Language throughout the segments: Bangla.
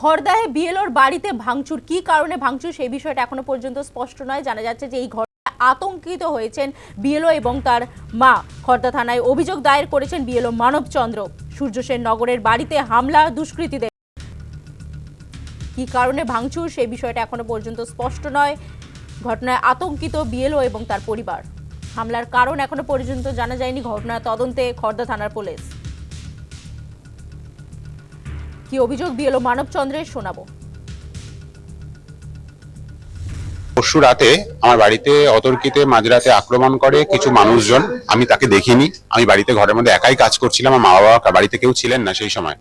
খড়দাহে বিএলওর বাড়িতে ভাঙচুর, কি কারণে ভাঙচুর সেই বিষয়টা এখনো পর্যন্ত স্পষ্ট নয়। জানা যাচ্ছে যে এই ঘটনায় আতঙ্কিত হয়েছেন বিএলও এবং তার মা। খড়দা থানায় অভিযোগ দায়ের করেছেন বিএলও মানবচন্দ্র। সূর্যসেন নগরের বাড়িতে হামলা দুষ্কৃতীদের। কি কারণে ভাঙচুর সেই বিষয়টা এখনো পর্যন্ত স্পষ্ট নয়। ঘটনায় আতঙ্কিত বিএলও এবং তার পরিবার। হামলার কারণ এখনো পর্যন্ত জানা যায়নি। ঘটনার তদন্তে খড়দা থানার পুলিশ। কি অভিযোগ বিএলও মানবচন্দ্রের শোনাবো। পরশু রাতে আমার বাড়িতে অতর্কিতে মাঝরাতে আক্রমণ করে কিছু মানুষজন। আমি তাকে দেখিনি। আমি বাড়িতে ঘরের মধ্যে একাই কাজ করছিলাম। আমার মা বাবা বাড়িতে কেউ ছিলেন না সেই সময়।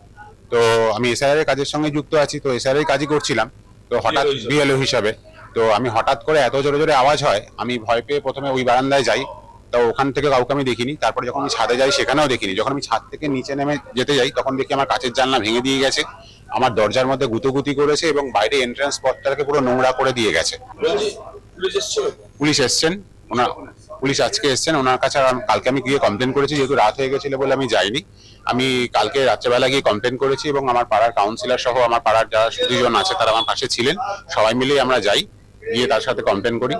তো আমি এসআইআর এর কাজের সঙ্গে যুক্ত আছি, তো এসআইআর এর কাজই করছিলাম। তো হঠাৎ বিএলও হিসাবে তো আমি হঠাৎ করে এত জোরে জোরে আওয়াজ হয়, আমি ভয় পেয়ে প্রথমে ওই বারান্দায় যাই। তো ওখান থেকে কাউকে আমি দেখিনি। তারপরে যখন আমি ছাদে যাই সেখানেও দেখিনি। যখন আমি ছাদ থেকে নিচে নেমে যেতে যাই তখন দেখি আমার কাচের জানলা ভেঙে দিয়ে গেছে, আমার দরজার মধ্যে গুঁতোগুতি করেছে এবং বাইরে এন্ট্রান্স পথটাকে পুরো নোংরা করে দিয়ে গেছে। পুলিশ এসছেন, পুলিশ আজকে এসছেন। ওনার কাছে কালকে আমি গিয়ে কমপ্লেন করেছি, যেহেতু রাত হয়ে গেছিল বলে আমি যাইনি। আমি কালকে রাত্রেবেলা গিয়ে কমপ্লেন করেছি এবং আমার পাড়ার কাউন্সিলর সহ আমার পাড়ার যারা সুধীজন আছে তারা আমার পাশে ছিলেন। সবাই মিলেই আমরা যাই, গিয়ে তার সাথে কমপ্লেন করি।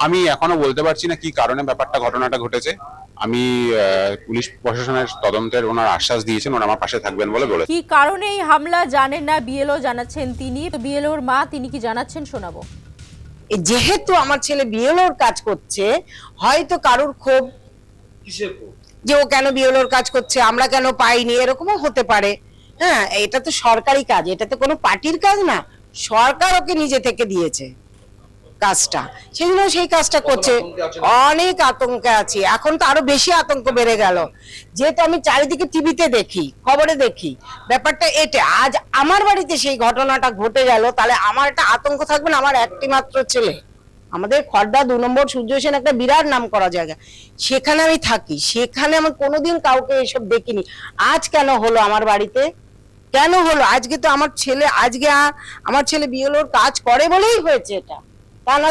আমি এখনো বলতে পারছি না কি কারণে ঘটনাটা ঘটেছে। আমি পুলিশ প্রশাসনের তদন্তের ওনার আশ্বাস দিয়েছেন, ওনারা আমার পাশে থাকবেন বলে বলেছেন। কি কারণে এই হামলা জানেন না বিএলও, জানাচ্ছেন তিনি। তো বিএলওর মা তিনি কি জানাচ্ছেন শোনাবো। যেহেতু আমার ছেলে বিএলওর কাজ করছে, হয়তো কারুর ক্ষোভ, যে ও কেন বিএলওর কাজ করছে, আমরা কেন পাইনি, এরকমও হতে পারে। হ্যাঁ, এটা তো সরকারি কাজ, এটা তো কোনো পার্টির কাজ না। সরকার ওকে নিজে থেকে দিয়েছে কাজটা, সেই জন্য সেই কাজটা করছে। অনেক আতঙ্কে আছি, এখন তো আরো বেশি আতঙ্ক বেড়ে গেল, যেহেতু আমি চারিদিকে টিভিতে দেখি, খবরে দেখি ব্যাপারটা এটা। আজ আমার বাড়িতে সেই ঘটনাটা ঘটে গেল, তাহলে আমার একটা আতঙ্ক থাকবে না। আমার একটি মাত্র ছেলে, আমাদের খড়দা 2 নম্বর সূর্যসেন একটা বিরাট নাম করা জায়গা, সেখানে আমি থাকি। সেখানে আমি কোনোদিন কাউকে এসব দেখিনি। আজ কেন হলো আমার বাড়িতে, কেন হলো আজকে? তো আমার ছেলে আজকে আমার ছেলে বিএলওর কাজ করে বলেই হয়েছে এটা, তা না।